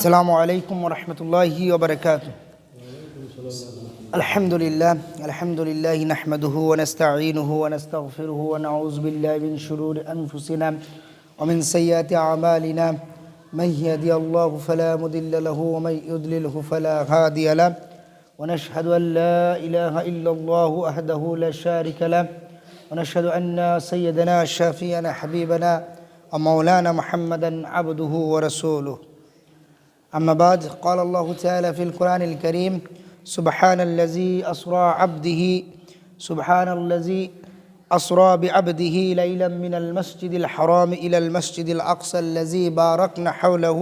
السلام عليكم ورحمة الله وبركاته. الحمد لله نحمده ونستعينه ونستغفره ونعوذ بالله من شرور أنفسنا ومن سيئات أعمالنا. من يهدي الله فلا مضل له ومن يضلله فلا هادي له. ونشهد أن لا إله إلا الله وحده لا شريك له. ونشهد أن سيدنا شفيعنا حبيبنا ومولانا محمدا عبده ورسوله. أما بعد، قال الله تعالى في القرآن الكريم: سبحان الذي أسرى بعبده ليلا من المسجد الحرام إلى المسجد الأقصى الذي باركنا حوله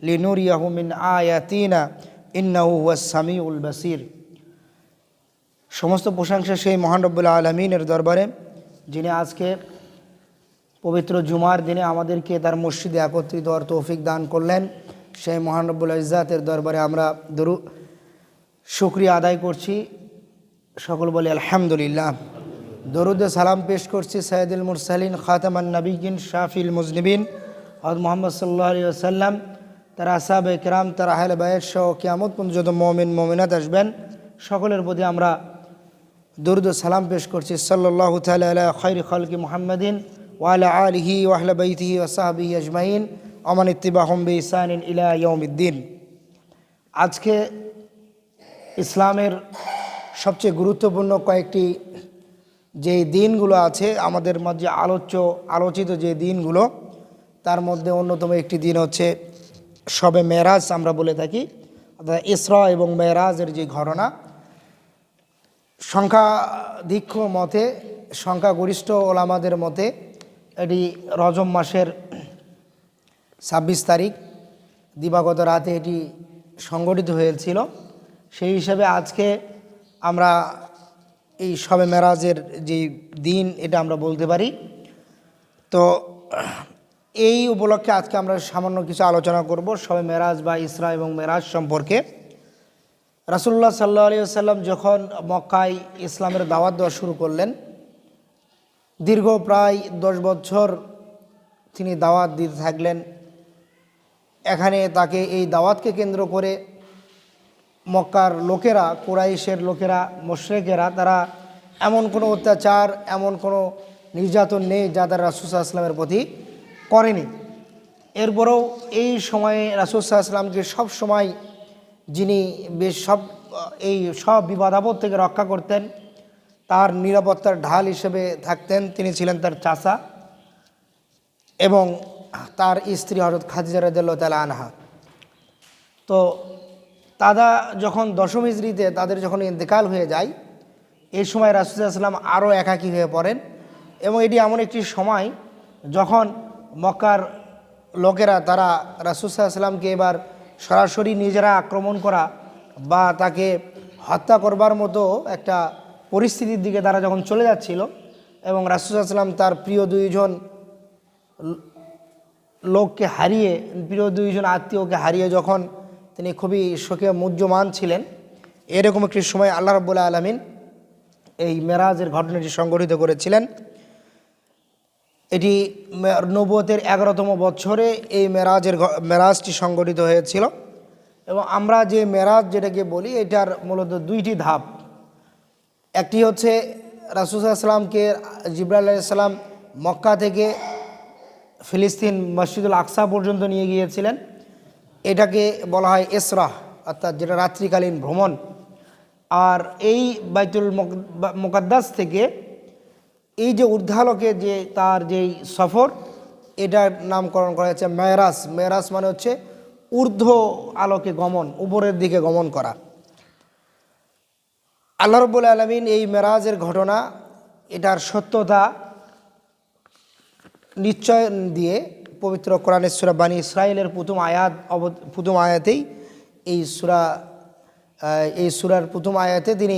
لنريه من آياتنا إنه هو السميع البصير। সমস্ত প্রশংসা সেই মহান রব্বুল আলামিনের দরবারে, যিনি আজকে পবিত্র জুমার দিনে আমাদেরকে তার মসজিদে একত্রিত হওয়ার তৌফিক দান করলেন। সেই মহান রব্বুল ইজ্জাতের দরবারে আমরা শুকরিয়া আদায় করছি। সকল বলি আলহামদুলিল্লাহ। দরুদ সালাম পেশ করছি সাইয়্যিদুল মুরসালিন খাতামান নবিয়্যিন শাফিউল মুজনিবিন হযরত মুহাম্মদ সাল্লাল্লাহু আলাইহি ওয়াসাল্লাম, তার আসহাবে কিরাম, তার আহলে বায়াত সহ কিয়ামত পর্যন্ত যত মুমিন মুমিনাত আসবেন সকলের প্রতি আমরা দরুদ সালাম পেশ করছি। সাল্লাল্লাহু তাআলা আলা খায়রি খালকি মুহাম্মাদিন ওয়া আলা আলিহি ওয়া আহলি বাইতিহি ওয়া সাহবিহি আজমাইন আমান ইত্তিবাহুম বিইহসানিন ইলা ইয়াউমিদ্দিন। আজকে ইসলামের সবচেয়ে গুরুত্বপূর্ণ কয়েকটি যে দিনগুলো আছে আমাদের মাঝে আলোচিত যে দিনগুলো, তার মধ্যে অন্যতম একটি দিন হচ্ছে শবে মেরাজ আমরা বলে থাকি, অর্থাৎ ইসরা এবং মেরাজের যে ঘটনা। সংখ্যাগরিষ্ঠ ওলামাদের মতে এটি রজব মাসের 26 তারিখ দিবাগত রাতে এটি সংগঠিত হয়েছিল। সেই হিসাবে আজকে আমরা এই শবে মেরাজের যে দিন এটা আমরা বলতে পারি। তো এই উপলক্ষে আজকে আমরা সামান্য কিছু আলোচনা করব শবে মেরাজ বা ইসরা এবং মেরাজ সম্পর্কে। রাসূলুল্লাহ সাল্লাল্লাহু আলাইহি ওয়াসাল্লাম যখন মক্কায় ইসলামের দাওয়াত দেওয়া শুরু করলেন, দীর্ঘ প্রায় 10 বছর তিনি দাওয়াত দিতে থাকলেন। এখানে তাকে এই দাওয়াতকে কেন্দ্র করে মক্কার লোকেরা, কুরাইশের লোকেরা, মুশরিকেরা, তারা এমন কোনো অত্যাচার, এমন কোনো নির্যাতন নেই যা তারা রাসূল সাল্লাল্লাহু আলাইহি ওয়াসাল্লামের প্রতি করেনি। এরপরেও এই সময়ে রাসূল সাল্লাল্লাহু আলাইহি ওয়াসাল্লামকে সব সময় যিনি সব বিপদ আপদ থেকে রক্ষা করতেন, তার নিরাপত্তার ঢাল হিসেবে থাকতেন, তিনি ছিলেন তার চাচা এবং তার স্ত্রী হযরত খাদিজা রাদিয়াল্লাহু তাআলা আনহা। তো তারা যখন 10ম হিজরিতে তাদের যখন ইন্তেকাল হয়ে যায়, এই সময় রাসূল সাল্লাল্লাহু আলাইহি ওয়াসাল্লাম আরও একাকী হয়ে পড়েন। এবং এটি এমন একটি সময় যখন মক্কার লোকেরা তারা রাসূল সাল্লাল্লাহু আলাইহি ওয়াসাল্লামকে এবার সরাসরি নিজেরা আক্রমণ করা বা তাকে হত্যা করবার মতো একটা পরিস্থিতির দিকে তারা যখন চলে যাচ্ছিল, এবং রাসূল সাল্লাল্লাহু আলাইহি ওয়াসাল্লাম তার প্রিয় দুইজন আত্মীয়কে হারিয়ে যখন তিনি খুবই শোকে মুহ্যমান ছিলেন, এরকম একটি সময় আল্লাহ রাব্বুল আলামিন এই মেরাজের ঘটনাটি সংঘটিত করেছিলেন। এটি নবুয়তের 11তম বছরে এই মেরাজটি সংঘটিত হয়েছিল। এবং আমরা যে মেরাজ যেটাকে বলি, এটার মূলত 2টি ধাপ। একটি হচ্ছে রাসূল সাল্লাল্লাহু আলাইহি ওয়াসাল্লামকে জিবরাইল আলাইহিস সালাম মক্কা থেকে ফিলিস্তিন মসজিদুল আকসা পর্যন্ত নিয়ে গিয়েছিলেন, এটাকে বলা হয় ইসরা, অর্থাৎ যেটা রাত্রিকালীন ভ্রমণ। আর এই বাইতুল মুকাদ্দাস থেকে এই যে ঊর্ধ্বালোকে যে তার যেই সফর, এটার নামকরণ করা হয়েছে মেরাজ। মেরাজ মানে হচ্ছে ঊর্ধ্ব আলোকে গমন, উপরের দিকে গমন করা। আল্লাহ রাব্বুল আলামিন এই মেরাজের ঘটনা, এটার সত্যতা নিশ্চয় দিয়ে পবিত্র কোরআনের সূরা বানী ইসরাঈলের প্রথম আয়াতেই এই সূরার প্রথম আয়াতে তিনি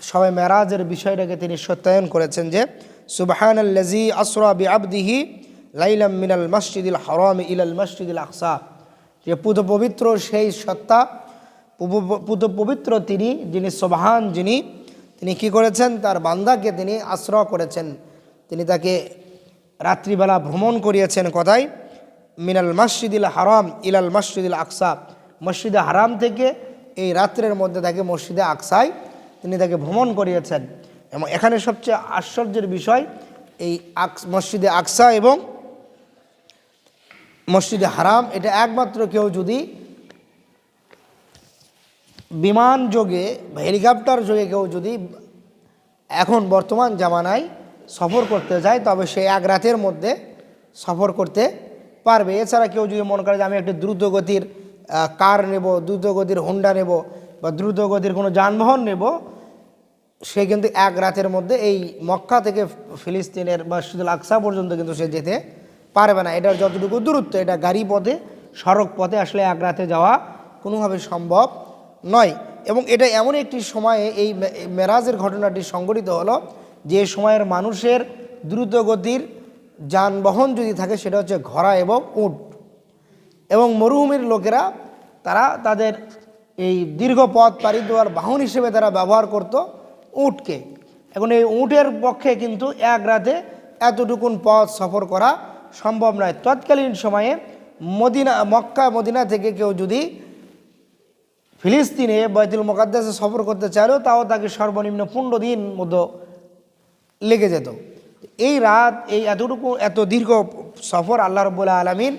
শবে মেরাজের বিষয়টাকে তিনি সত্যায়ন করেছেন যে সুবহানাল্লাযী আসরা বিআবদিহি লাইলাম মিনাল মসজিদিল হারাম ইলাল মসজিদিল আকসা। যে পবিত্র সেই সত্তা, পবিত্র তিনি, যিনি সুবহান, তিনি কি করেছেন, তার বান্দাকে তিনি আশ্রয় করেছেন, তিনি তাকে রাত্রিবেলা ভ্রমণ করিয়েছেন। কোথায়? মিনাল মসজিদুল হারাম ইলাল মসজিদুল আকসা, মসজিদে হারাম থেকে এই রাত্রের মধ্যে তাকে মসজিদে আকসায় তিনি তাকে ভ্রমণ করিয়েছেন। এবং এখানে সবচেয়ে আশ্চর্যের বিষয় এই মসজিদে আকসা এবং মসজিদে হারাম, এটা একমাত্র কেউ যদি বিমান যোগে বা হেলিকপ্টার যোগে কেউ যদি এখন বর্তমান জামানায় সফর করতে যায় তবে সে এক রাতের মধ্যে সফর করতে পারবে। এছাড়া কেউ যদি মনে করে যে আমি একটি দ্রুতগতির কার নেব, দ্রুতগতির হোন্ডা নেব বা দ্রুতগতির কোনো যানবাহন নেব, সে কিন্তু এক রাতের মধ্যে এই মক্কা থেকে ফিলিস্তিনের মসজিদুল আকসা পর্যন্ত কিন্তু সে যেতে পারবে না। এটার যতটুকু দূরত্ব, এটা গাড়ি পথে সড়ক পথে আসলে এক রাতে যাওয়া কোনোভাবে সম্ভব নয়। এবং এটা এমন একটি সময়ে এই মেরাজের ঘটনাটি সংঘটিত হলো যে সময়ের মানুষের দ্রুতগতির যানবাহন যদি থাকে সেটা হচ্ছে ঘোড়া এবং উট, এবং মরুভূমির লোকেরা তারা তাদের এই দীর্ঘ পথ পাড়ি দেওয়ার বাহন হিসেবে তারা ব্যবহার করত উটকে। এখন এই উটের পক্ষে কিন্তু এক রাতে এতটুকুন পথ সফর করা সম্ভব নয়। তৎকালীন সময়ে মক্কা মদিনা থেকে কেউ যদি ফিলিস্তিনে বাইতুল মুকাদ্দাসে সফর করতে চাইলেও তাও তাকে সর্বনিম্ন 15 দিন মতো লেগে যেত। এই রাত, এই এত দীর্ঘ সফর আল্লাহ রাব্বুল আলামিন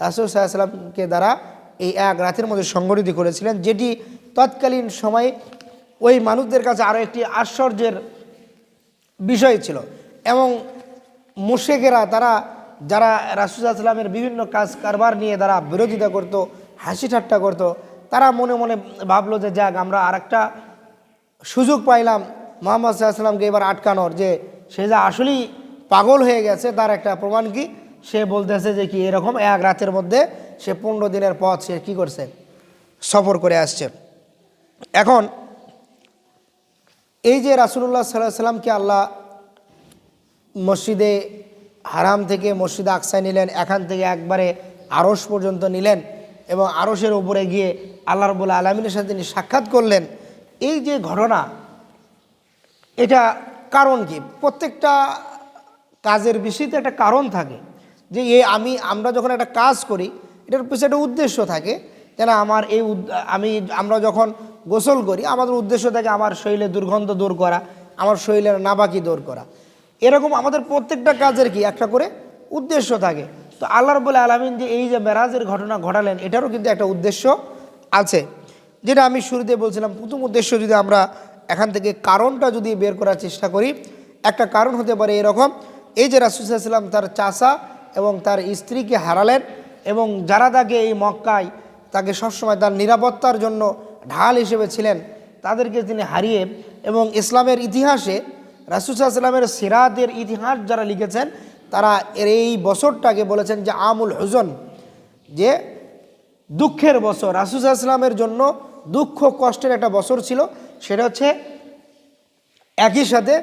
রাসূল সাল্লাল্লাহু আলাইহি ওয়াসাল্লামকে দ্বারা এই এক রাতের মধ্যে সংগঠিত করেছিলেন, যেটি তৎকালীন সময়ে ওই মানুষদের কাছে আরও একটি আশ্চর্যের বিষয় ছিল। এবং মুশরিকেরা তারা যারা রাসূল সাল্লাল্লাহু আলাইহি ওয়াসাল্লামের বিভিন্ন কাজ কারবার নিয়ে তারা বিরোধিতা করত, হাসি ঠাট্টা করত, তারা মনে মনে ভাবলো যে যাক আমরা আরেকটা সুযোগ পাইলাম মুহাম্মদ সাল্লাল্লাহু আলাইহি ওয়াসাল্লামকে এবার আটকানোর, যে সে যা আসলেই পাগল হয়ে গেছে তার একটা প্রমাণ কি, সে বলতেছে যে কি এরকম এক রাতের মধ্যে সে 15 দিনের পথ সে কী করছে, সফর করে আসছে। এখন এই যে রাসূলুল্লাহ সাল্লাল্লাহু আলাইহি ওয়াসাল্লামকে আল্লাহ মসজিদে হারাম থেকে মসজিদে আকসায় নিলেন, এখান থেকে একবারে আরশ পর্যন্ত নিলেন এবং আরশের উপরে গিয়ে আল্লাহ রাব্বুল আলামিনের সাথে তিনি সাক্ষাৎ করলেন, এই যে ঘটনা, এটা কারণ কি? প্রত্যেকটা কাজের বিষয়তে একটা কারণ থাকে, যে আমরা যখন একটা কাজ করি এটার পিছনে একটা উদ্দেশ্য থাকে। যেন আমরা যখন গোসল করি আমাদের উদ্দেশ্য থাকে আমার শরীরে দুর্গন্ধ দূর করা, আমার শরীরের নাপাকি দূর করা। এরকম আমাদের প্রত্যেকটা কাজের কি একটা করে উদ্দেশ্য থাকে। তো আল্লাহ রাব্বুল আলামিন যে এই যে মেরাজের ঘটনা ঘটালেন এটারও কিন্তু একটা উদ্দেশ্য আছে, যেটা আমি শুরুতে বলছিলাম। প্রথম উদ্দেশ্য যদি আমরা এখান থেকে কারণটা যদি বের করার চেষ্টা করি, একটা কারণ হতে পারে এরকম, এই যে রাসূল সাল্লাল্লাহু আলাইহি ওয়াসাল্লাম তার চাচা এবং তার স্ত্রীকে হারালেন, এবং যারা তাকে এই মক্কায় তাকে সবসময় তার নিরাপত্তার জন্য ঢাল হিসেবে ছিলেন তাদেরকে তিনি হারিয়ে, এবং ইসলামের ইতিহাসে রাসূল সাল্লাল্লাহু আলাইহি ওয়াসাল্লামের সিরাতের ইতিহাস যারা লিখেছেন তারা এই বছরটাকে বলেছেন যে আমুল হুজন, যে দুঃখের বছর। রাসূল সাল্লাল্লাহু আলাইহি ওয়াসাল্লামের জন্য দুঃখ কষ্টের একটা বছর ছিল, সেটা হচ্ছে একই সাথে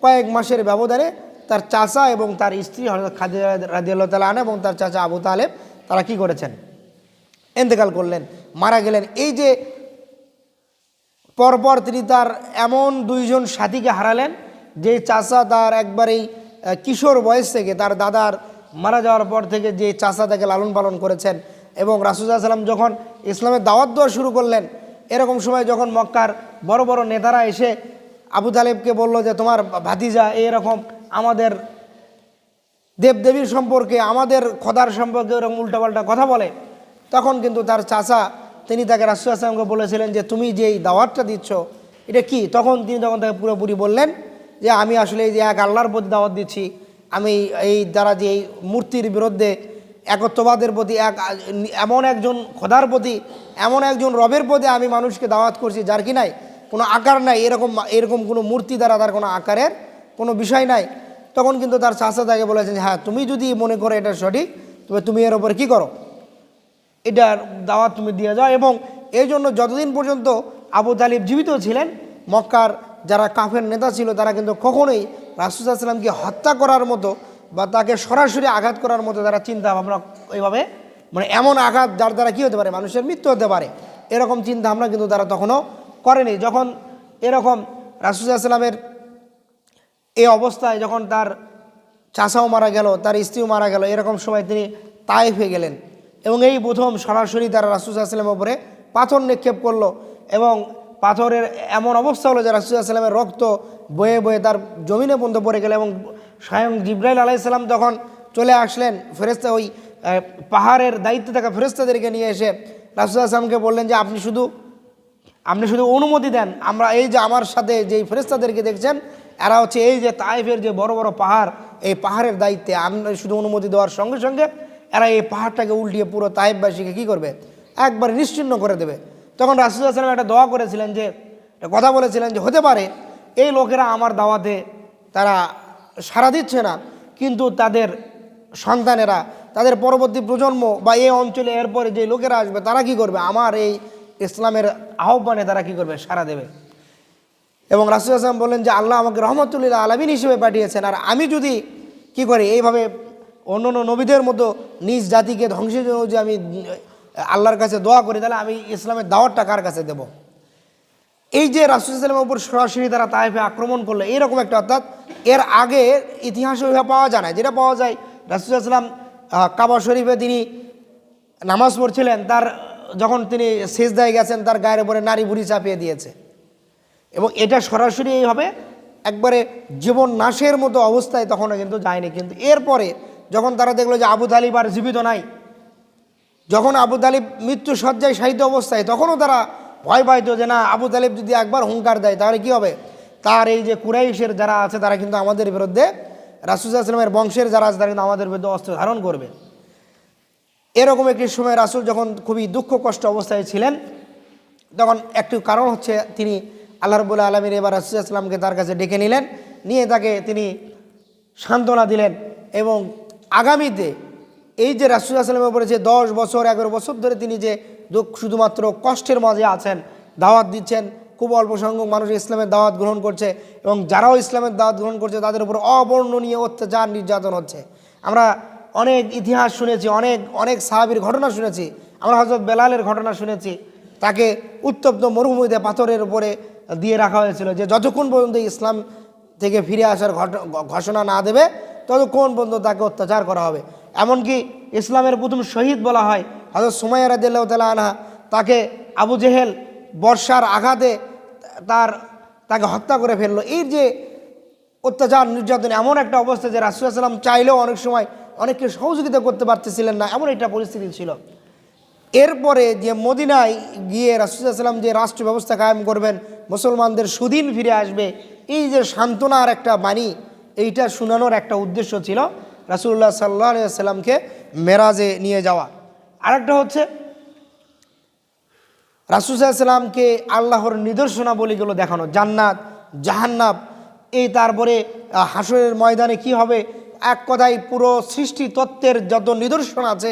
কয়েক মাসের ব্যবধানে তার চাচা এবং তার স্ত্রী হযরত খাদিজা রাদিয়াল্লাহু তাআলা আনহা এবং তার চাচা আবু তালেব তারা কি করেছেন, ইন্তেকাল করলেন, মারা গেলেন। এই যে পরপর তিনি তার এমন দুইজন সাথীকে হারালেন, যে চাচা তার একবারেই কিশোর বয়স থেকে তার দাদার মারা যাওয়ার পর থেকে যে চাচা তাকে লালন পালন করেছেন, এবং রাসূল সাল্লাল্লাহু আলাইহি ওয়াসাল্লাম যখন ইসলামের দাওয়াত দেওয়া শুরু করলেন, এরকম সময় যখন মক্কার বড় বড় নেতারা এসে আবু তালেবকে বলল যে তোমার ভাতিজা এরকম আমাদের দেবদেবীর সম্পর্কে, আমাদের খোদার সম্পর্কে এরকম উল্টাপাল্টা কথা বলে, তখন কিন্তু তার চাচা তিনি তাকে রাসূল সাল্লাল্লাহু আলাইহি ওয়াসাল্লামকে বলেছিলেন যে তুমি যে এই দাওয়াতটা দিচ্ছ এটা কি? তখন তিনি তাকে পুরোপুরি বললেন যে আমি আসলে এই যে এক আল্লাহর প্রতি দাওয়াত দিচ্ছি, আমি এই দ্বারা যে এই মূর্তির বিরুদ্ধে একত্ববাদের প্রতি, এমন একজন খোদার প্রতি, এমন একজন রবের প্রতি আমি মানুষকে দাওয়াত করছি যার কি নাই কোনো আকার নাই, এরকম কোনো মূর্তি দ্বারা তার কোনো আকারের কোনো বিষয় নাই। তখন কিন্তু তার চাচা তাকে বলেছেন হ্যাঁ তুমি যদি মনে করো এটা সঠিক তবে তুমি এর ওপর কী করো, এটার দাওয়াত তুমি দিয়ে যাও। এবং এই জন্য যতদিন পর্যন্ত আবু তালিব জীবিত ছিলেন মক্কার যারা কাফের নেতা ছিল তারা কিন্তু কখনোই রাসূল সাল্লাল্লাহু আলাইহি ওয়াসাল্লামকে হত্যা করার মতো বা তাকে সরাসরি আঘাত করার মতো তারা চিন্তা ভাবনা ওইভাবে, মানে এমন আঘাত যার দ্বারা কী হতে পারে মানুষের মৃত্যু হতে পারে, এরকম চিন্তা ভাবনা কিন্তু তারা তখনও করেনি। যখন এরকম রাসূল সাল্লাল্লাহু আলাইহি ওয়াসাল্লামের এই অবস্থায় যখন তার চাচাও মারা গেল, তার স্ত্রীও মারা গেল, এরকম সময় তিনি তায়েফে গেলেন এবং এই প্রথম সরাসরি তারা রাসূল সাল্লাল্লাহু আলাইহি ওয়াসাল্লামের উপরে পাথর নিক্ষেপ করলো এবং পাথরের এমন অবস্থা হলো যে রাসূল সাল্লাল্লাহু আলাইহি ওয়াসাল্লামের রক্ত বয়ে বয়ে তার জমিনে পর্যন্ত পড়ে গেল এবং স্বয়ং জিবরাইল আলাইহিস সালাম তখন চলে আসলেন ফেরেশতা ওই পাহাড়ের দায়িত্বে থাকা ফেরেশতাদেরকে নিয়ে এসে রাসূল সাল্লাল্লাহু আলাইহি ওয়াসাল্লামকে বললেন যে আপনি শুধু অনুমতি দেন, আমরা এই যে আমার সাথে যেই ফেরেশতাদেরকে দেখছেন এরা হচ্ছে এই যে তায়েফের যে বড় বড় পাহাড়, এই পাহাড়ের দায়িত্বে আপনি শুধু অনুমতি দেওয়ার সঙ্গে সঙ্গে এরা এই পাহাড়টাকে উল্টিয়ে পুরো তায়েফবাসীকে কী করবে, একবার নিশ্চিহ্ন করে দেবে। তখন রাসূল সাল্লাল্লাহু আলাইহি ওয়াসাল্লাম একটা দোয়া করেছিলেন, যে কথা বলেছিলেন যে হতে পারে এই লোকেরা আমার দাওয়াতে তারা সাড়া দিচ্ছে না, কিন্তু তাদের সন্তানেরা, তাদের পরবর্তী প্রজন্ম বা এই অঞ্চলে এরপরে যে লোকেরা আসবে তারা কি করবে, আমার এই ইসলামের আহ্বানে তারা কি করবে, সাড়া দেবে। এবং রাসূল সাল্লাল্লাহু আলাইহি ওয়াসাল্লাম বললেন যে আল্লাহ আমাকে রহমতুল্লিল আলামিন হিসেবে পাঠিয়েছেন, আর আমি যদি কি করি এইভাবে অন্য অন্য নবীদের মতো নিজ জাতিকে ধ্বংসের জন্য যে আমি আল্লাহর কাছে দোয়া করি, তাহলে আমি ইসলামের দাওয়াতটা কার কাছে দেব। এই যে রাসূল সাল্লাল্লাহু আলাইহি ওয়াসাল্লামের উপর সরাসরি তারা তায়েফে আক্রমণ করলো, এইরকম একটা, অর্থাৎ এর আগে ইতিহাসে ওইভাবে পাওয়া যায় না। যেটা পাওয়া যায় রাসূল সাল্লাল্লাহু আলাইহি ওয়াসাল্লাম কাবা শরীফে তিনি নামাজ পড়ছিলেন, তার যখন তিনি সিজদায় গেছেন তার গায়ের উপরে নারী বুড়ি চাপিয়ে দিয়েছে, এবং এটা সরাসরি এইভাবে একবারে জীবন নাশের মতো অবস্থায় তখনও কিন্তু যায়নি। কিন্তু এরপরে যখন তারা দেখলো যে আবু তালিব আর জীবিত নাই, যখন আবু তালিব মৃত্যু শয্যায় শায়িত অবস্থায়, তখনও তারা ভয় পাইতো যে না, আবু তালিব যদি একবার হুঙ্কার দেয় তাহলে কি হবে, তার এই যে কুরাইশের যারা আছে তারা কিন্তু আমাদের বিরুদ্ধে, রাসূল সাল্লাল্লাহু আলাইহি ওয়াসাল্লামের বংশের যারা আছে তারা কিন্তু আমাদের বিরুদ্ধে অস্ত্র ধারণ করবে। এরকম একটি সময় রাসূল যখন খুবই দুঃখ কষ্ট অবস্থায় ছিলেন, তখন একটি কারণ হচ্ছে তিনি আল্লাহ রাব্বুল আলামিন এবার রাসূল সাল্লাল্লাহু আলাইহি ওয়াসাল্লামকে তার কাছে ডেকে নিলেন, নিয়ে তাকে তিনি সান্ত্বনা দিলেন এবং আগামীতে এই যে রাসূল সাল্লাল্লাহু আলাইহি ওয়াসাল্লামের উপরে যে 10 বছর 11 বছর ধরে তিনি যে শুধুমাত্র কষ্টের মাঝে আছেন, দাওয়াত দিচ্ছেন, খুব অল্প সংখ্যক মানুষ ইসলামের দাওয়াত গ্রহণ করছে এবং যারাও ইসলামের দাওয়াত গ্রহণ করছে তাদের উপর অবর্ণনীয় অত্যাচার নির্যাতন হচ্ছে। আমরা অনেক ইতিহাস শুনেছি, অনেক সাহাবীর ঘটনা শুনেছি। আমরা হযরত বেলালের ঘটনা শুনেছি, তাকে উত্তপ্ত মরুভূমিতে পাথরের উপরে দিয়ে রাখা হয়েছিল, যে যতক্ষণ পর্যন্ত ইসলাম থেকে ফিরে আসার ঘোষণা না দেবে ততক্ষণ পর্যন্ত তাকে অত্যাচার করা হবে। এমনকি ইসলামের প্রথম শহীদ বলা হয় হযরত সুমাইয়া রাদিয়াল্লাহু তাআলা আনহা, তাকে আবু জেহেল বর্ষার আঘাতে তাকে হত্যা করে ফেললো। এই যে অত্যাচার নির্যাতন, এমন একটা অবস্থা যে রাসূল সাল্লাল্লাহু আলাইহি ওয়াসাল্লাম চাইলেও অনেক সময় অনেককে সহযোগিতা করতে পারতেছিলেন না, এমন একটা পরিস্থিতি ছিল। এরপরে যে মদিনায় গিয়ে রাসূল সাল্লাল্লাহু আলাইহি ওয়াসাল্লাম যে রাষ্ট্র ব্যবস্থা কায়েম করবেন, মুসলমানদের সুদিন ফিরে আসবে, এই যে সান্ত্বনার একটা বাণী, এইটা শোনানোর একটা উদ্দেশ্য ছিল রাসূলুল্লাহ সাল্লাল্লাহু আলাইহি ওয়াসাল্লামকে মেরাজে নিয়ে যাওয়া। আরেকটা হচ্ছে রাসূল সাল্লাল্লাহু আলাইহি ওয়াসাল্লামকে আল্লাহর নিদর্শনাবলীগুলো দেখানো, জান্নাত জাহান্নাম, এই তারপরে হাসরের ময়দানে কি হবে, এক কথায় পুরো সৃষ্টি তত্ত্বের যত নিদর্শন আছে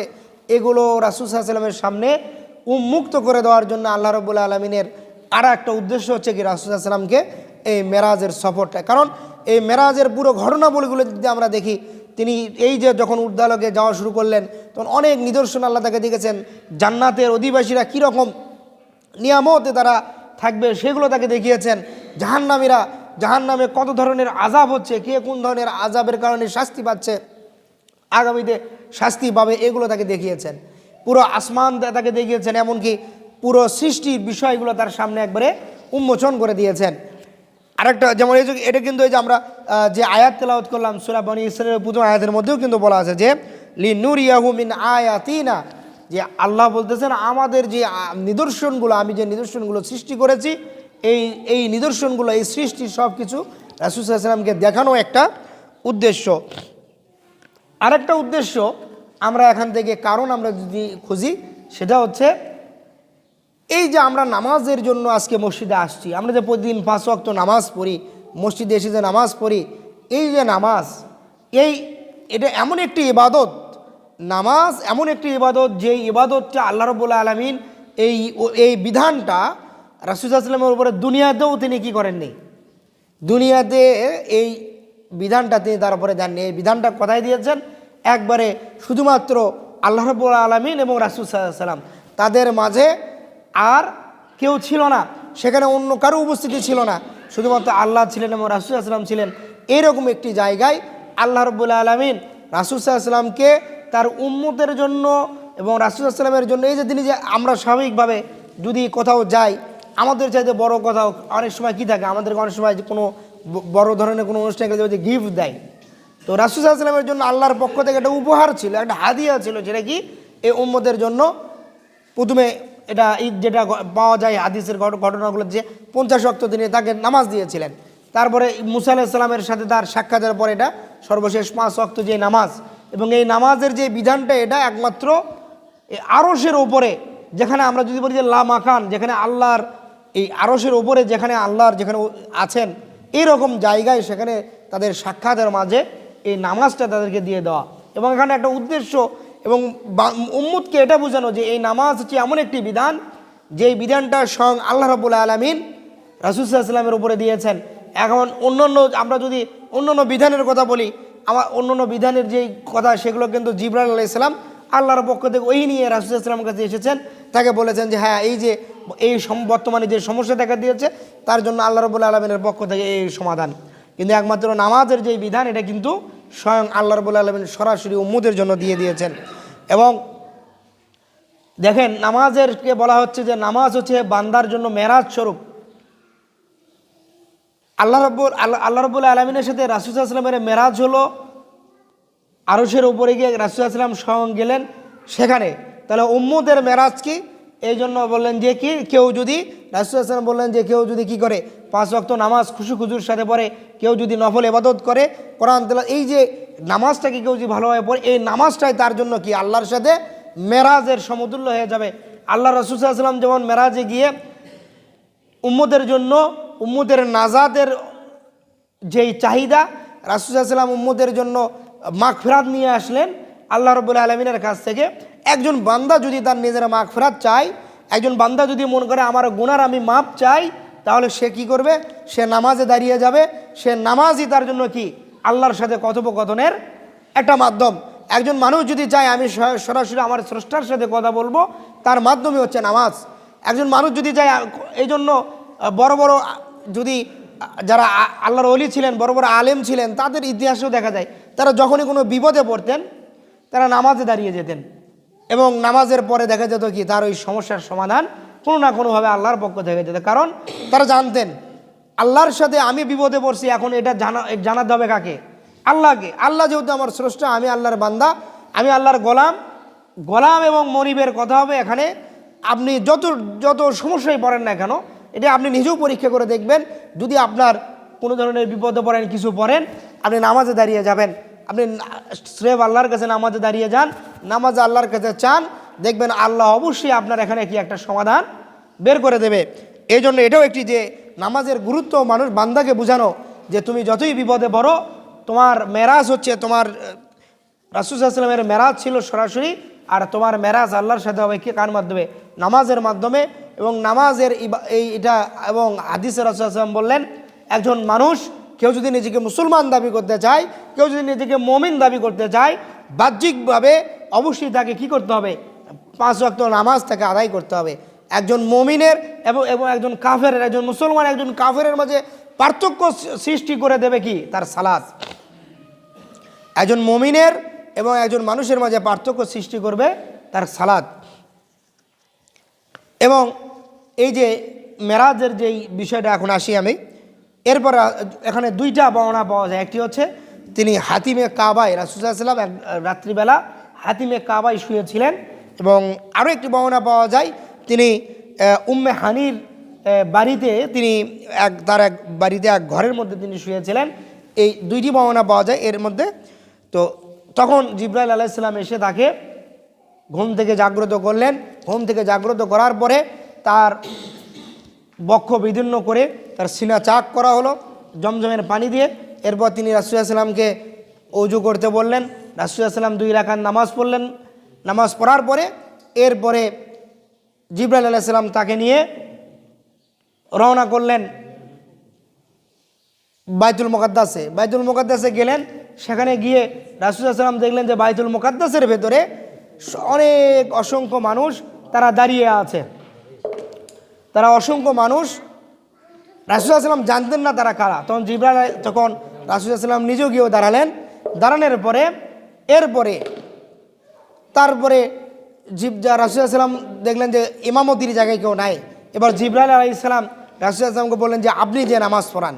এগুলো রাসূল সাল্লাল্লাহু আলাইহি ওয়াসাল্লামের সামনে উন্মুক্ত করে দেওয়ার জন্য আল্লাহ রাব্বুল আলামিনের আর একটা উদ্দেশ্য হচ্ছে কি রাসূল সাল্লাল্লাহু আলাইহি ওয়াসাল্লামকে এই মেরাজের সফরটা। কারণ এই মেরাজের পুরো ঘটনাবলীগুলো যদি আমরা দেখি, তিনি এই যে যখন ঊর্ধ্বালোকে যাওয়া শুরু করলেন তখন অনেক নিদর্শন আল্লাহ তাকে দেখেছেন, জান্নাতের অধিবাসীরা কীরকম নিয়ামতে তারা থাকবে সেগুলো তাকে দেখিয়েছেন, জাহান্নামে কত ধরনের আযাব হচ্ছে, কে কোন ধরনের আযাবের কারণে শাস্তি পাচ্ছে, আগামীতে শাস্তি পাবে, এগুলো তাকে দেখিয়েছেন। পুরো আসমান তাকে দেখিয়েছেন, এমনকি পুরো সৃষ্টির বিষয়গুলো তার সামনে একবারে উন্মোচন করে দিয়েছেন। আরেকটা যেমন এটা কিন্তু এই যে আমরা যে আয়াত তেলাওয়াত করলাম সূরা বনী ইসরাঈলের প্রথম আয়াতের মধ্যেও কিন্তু বলা আছে যে লিনুরিয়াহু মিন আয়াতিনা, যে আল্লাহ বলতেছেন আমাদের যে নিদর্শনগুলো, আমি যে নিদর্শনগুলো সৃষ্টি করেছি, এই নিদর্শনগুলো, এই সৃষ্টির সব কিছু রাসূল সাল্লাল্লাহু আলাইহি ওয়াসাল্লামকে দেখানো একটা উদ্দেশ্য। আরেকটা উদ্দেশ্য আমরা এখান থেকে কারণ আমরা যদি খুঁজি, সেটা হচ্ছে এই যে আমরা নামাজের জন্য আজকে মসজিদে আসছি, আমরা যে প্রতিদিন 5 ওয়াক্ত নামাজ পড়ি, মসজিদে এসে যে নামাজ পড়ি, এই যে নামাজ, এটা এমন একটি ইবাদত, নামাজ এমন একটি ইবাদত, যে ইবাদতটা আল্লাহ রাব্বুল আলামিন এই বিধানটা রাসূল সাল্লাল্লাহু আলাইহি ওয়াসাল্লামের উপরে দুনিয়াতেও তিনি কি করেননি, দুনিয়াতে এই বিধানটা তিনি তার উপরে দেননি। এই বিধানটা কোথায় দিয়েছেন, একবারে শুধুমাত্র আল্লাহ রাব্বুল আলামিন এবং রাসূল সাল্লাল্লাহু আলাইহি ওয়াসাল্লাম, তাদের মাঝে আর কেউ ছিল না, সেখানে অন্য কারো উপস্থিতি ছিল না, শুধুমাত্র আল্লাহ ছিলেন এবং রাসূল সাল্লাল্লাহু আলাইহি ওয়াসাল্লাম ছিলেন। এরকম একটি জায়গায় আল্লাহ রাব্বুল আলামিন রাসূল সাল্লাল্লাহু আলাইহি ওয়াসাল্লামকে তার উম্মতের জন্য এবং রাসূলুল্লাহ সাল্লাল্লাহু আলাইহি ওয়াসাল্লামের জন্য, এই যে তিনি যে আমরা স্বাভাবিকভাবে যদি কোথাও যাই, আমাদের চাইতে বড় কোথাও অনেক সময় কী থাকে, আমাদেরকে অনেক সময় কোনো বড় ধরনের কোনো অনুষ্ঠানে যে গিফট দেয়, তো রাসূলুল্লাহ সাল্লাল্লাহু আলাইহি ওয়াসাল্লামের জন্য আল্লাহর পক্ষ থেকে একটা উপহার ছিল, একটা হাদিয়া ছিল, যেটা কি এই উম্মতের জন্য প্রথমে এটা ঈদ যেটা পাওয়া যায় হাদিসের ঘটনাগুলো, যে 50 ওয়াক্ত তিনি তাকে নামাজ দিয়েছিলেন। তারপরে মুসা আলাইহিস সালামের সাথে তার সাক্ষাতের পরে এটা সর্বশেষ 5 ওয়াক্ত যে নামাজ, এবং এই নামাজের যে বিধানটা এটা একমাত্র আরশের ওপরে, যেখানে আমরা যদি বলি যে লা মাকান, যেখানে আল্লাহর এই আরশের ওপরে যেখানে আল্লাহর যেখানে আছেন এইরকম জায়গায়, সেখানে তাদের সাক্ষাতের মাঝে এই নামাজটা তাদেরকে দিয়ে দেওয়া। এবং এখানে একটা উদ্দেশ্য এবং উম্মতকে এটা বোঝানো যে এই নামাজ হচ্ছে এমন একটি বিধান, যেই বিধানটা স্বয়ং আল্লাহ রাব্বুল আলামিন রাসূল সাল্লাল্লাহু আলাইহি ওয়াসাল্লামের উপরে দিয়েছেন। এখন অন্যান্য আমরা যদি অন্যান্য বিধানের কথা বলি, আমার অন্যান্য বিধানের যেই কথা সেগুলো কিন্তু জিবরাইল আলাইহিস সালাম আল্লাহর পক্ষ থেকে ওই নিয়ে রাসূল সাল্লাল্লাহু আলাইহি ওয়াসাল্লামের কাছে এসেছেন, তাকে বলেছেন যে হ্যাঁ এই যে এই বর্তমানে যে সমস্যা দেখা দিয়েছে তার জন্য আল্লাহ রাব্বুল আলামিনের পক্ষ থেকে এই সমাধান। কিন্তু একমাত্র নামাজের যেই বিধান এটা কিন্তু স্বয়ং আল্লাহ রাব্বুল আলামিন সরাসরি উম্মতের জন্য দিয়ে দিয়েছেন। এবং দেখেন নামাজেরকে বলা হচ্ছে যে নামাজ হচ্ছে বান্দার জন্য মেরাজ স্বরূপ। আল্লাহ রাব্বুল আলামিনের সাথে রাসূল সাল্লাল্লাহু আলাইহি ওয়াসাল্লামের মেরাজ হলো আরশের উপরে গিয়ে রাসূল সাল্লাল্লাহু আলাইহি ওয়াসাল্লাম স্বয়ং গেলেন সেখানে। তাহলে উম্মতের মেরাজ কি, এই জন্য বললেন যে কি কেউ যদি রাসূল সাল্লাল্লাহু আলাইহি ওয়াসাল্লাম বললেন যে কেউ যদি কি করে 5 ওয়াক্ত নামাজ খুজুর সাথে পড়ে, কেউ যদি নফল ইবাদত করে, কোরআন তেলাওয়াত, এই যে নামাজটাকে কেউ যদি ভালোভাবে পড়ে, এই নামাজটাই তার জন্য কি আল্লাহর সাথে মেরাজের সমতুল্য হয়ে যাবে। আল্লাহ রাসূল সাল্লাল্লাহু আলাইহি ওয়াসাল্লাম যেমন মেরাজে গিয়ে উম্মতের জন্য উম্মতের নাজাতের যেই চাহিদা, রাসূল সাল্লাল্লাহু আলাইহি ওয়াসাল্লাম উম্মতের জন্য মাগফিরাত নিয়ে আসলেন আল্লাহ রাব্বুল আলামিনের কাছ থেকে। একজন বান্দা যদি তার নিজের মাগফিরাত চায়, একজন বান্দা যদি মনে করে আমার গুনার আমি মাপ চাই, তাহলে সে কি করবে? সে নামাজে দাঁড়িয়ে যাবে। সে নামাজই তার জন্য কি আল্লাহর সাথে কথোপকথনের একটা মাধ্যম। একজন মানুষ যদি চায় আমি সরাসরি আমার স্রষ্টার সাথে কথা বলবো, তার মাধ্যমে হচ্ছে নামাজ। একজন মানুষ যদি চায়, এই জন্য বড় বড় যদি যারা আল্লাহর ওলি ছিলেন, বড় বড় আলেম ছিলেন, তাদের ইতিহাসেও দেখা যায় তারা যখনই কোনো বিপদে পড়তেন তারা নামাজে দাঁড়িয়ে যেতেন, এবং নামাজের পরে দেখা যেত কি তার ওই সমস্যার সমাধান কোনো না কোনোভাবে আল্লাহর পক্ষ থেকে যেত। কারণ তারা জানতেন আল্লাহর সাথে আমি বিপদে পড়ছি, এখন এটা জানাতে হবে কাকে? আল্লাহকে। আল্লাহ যেহেতু আমার স্রষ্টা, আমি আল্লাহর বান্দা, আমি আল্লাহর গোলাম এবং মনিবের কথা হবে এখানে। আপনি যত সমস্যায় পড়েন না কেন, এটা আপনি নিজেও পরীক্ষা করে দেখবেন। যদি আপনার কোনো ধরনের বিপদে পড়েন, কিছু পড়েন, আপনি নামাজে দাঁড়িয়ে যাবেন, আপনি স্রেফ আল্লাহর কাছে নামাজে দাঁড়িয়ে যান, নামাজে আল্লাহর কাছে চান, দেখবেন আল্লাহ অবশ্যই আপনার এখানে কি একটা সমাধান বের করে দেবে। এই জন্য এটাও একটি যে নামাজের গুরুত্ব মানুষ বান্দাকে বোঝানো, যে তুমি যতই বিপদে পড়ো, তোমার মেরাজ হচ্ছে, তোমার রাসূল সাল্লাল্লাহু আলাইহি ওয়াসাল্লামের মেরাজ ছিল সরাসরি, আর তোমার মেরাজ আল্লাহর সাথে হবে কি কার মাধ্যমে? নামাজের মাধ্যমে। এবং নামাজের এটা এবং হাদিসে রাসূল সাল্লাল্লাহু আলাইহি ওয়াসাল্লাম বললেন, একজন মানুষ কেউ যদি নিজেকে মুসলমান দাবি করতে চায়, কেউ যদি নিজেকে মুমিন দাবি করতে চায়, বাহ্যিকভাবে অবশ্যই তাকে কি করতে হবে? 5 ওয়াক্ত নামাজ তাকে আদায় করতে হবে। একজন মুমিনের এবং একজন কাফেরের, একজন মুসলমান একজন কাফেরের মাঝে পার্থক্য সৃষ্টি করে দেবে কি? তার সালাত। একজন মুমিনের এবং একজন মানুষের মাঝে পার্থক্য সৃষ্টি করবে তার সালাত। এবং এই যে মেরাজের যেই বিষয়টা এখন আসি আমি, এরপর এখানে 2টা বর্ণনা পাওয়া যায়। একটি হচ্ছে তিনি হাতিমে কাবায়, রাসূল সাল্লাল্লাহু আলাইহি ওয়াসাল্লাম রাত্রিবেলা হাতিমে কাবায় শুয়েছিলেন। এবং আরও একটি বর্ণনা পাওয়া যায় তিনি উম্মে হানির বাড়িতে, তিনি তার এক বাড়িতে এক ঘরের মধ্যে তিনি শুয়েছিলেন। এই 2টি বর্ণনা পাওয়া যায় এর মধ্যে। তো তখন জিবরাইল আলাইহিস সালাম এসে তাকে ঘুম থেকে জাগ্রত করলেন। ঘুম থেকে জাগ্রত করার পরে তার বক্ষ বিদীর্ণ করে তার সিনা চাক করা হলো জমজমের পানি দিয়ে। এরপর তিনি রাসূল সাল্লাল্লাহু আলাইহি ওয়াসাল্লামকে ওযু করতে বললেন। রাসূল সাল্লাল্লাহু আলাইহি ওয়াসাল্লাম 2 রাকাত নামাজ পড়লেন। নামাজ পড়ার পরে এরপরে জিবরাইল আলাইহিস সালাম তাকে নিয়ে রওনা করলেন বাইতুল মুকাদ্দাসে। বাইতুল মুকাদ্দাসে গেলেন। সেখানে গিয়ে রাসূল সাল্লাল্লাহু আলাইহি ওয়াসাল্লাম দেখলেন যে বাইতুল মুকাদ্দাসের ভেতরে অসংখ্য মানুষ তারা দাঁড়িয়ে আছে। তারা অসংখ্য মানুষ, রাসূল সাল্লাল্লাহু আলাইহি ওয়াসাল্লাম জানতেন না তারা কারা। তখন জিবরাইল রাসূল সাল্লাল্লাহু আলাইহি ওয়াসাল্লাম নিজেও গিয়েও দাঁড়ালেন। দাঁড়ানোর পরে এরপরে তারপরে রাসূলুল্লাহ সাল্লাম দেখলেন যে ইমামতির জায়গায় কেউ নাই। এবার জিবরাইল আলাইহিস সালাম রাসূলুল্লাহ সাল্লামকে বললেন যে আপনি যে নামাজ পড়ান।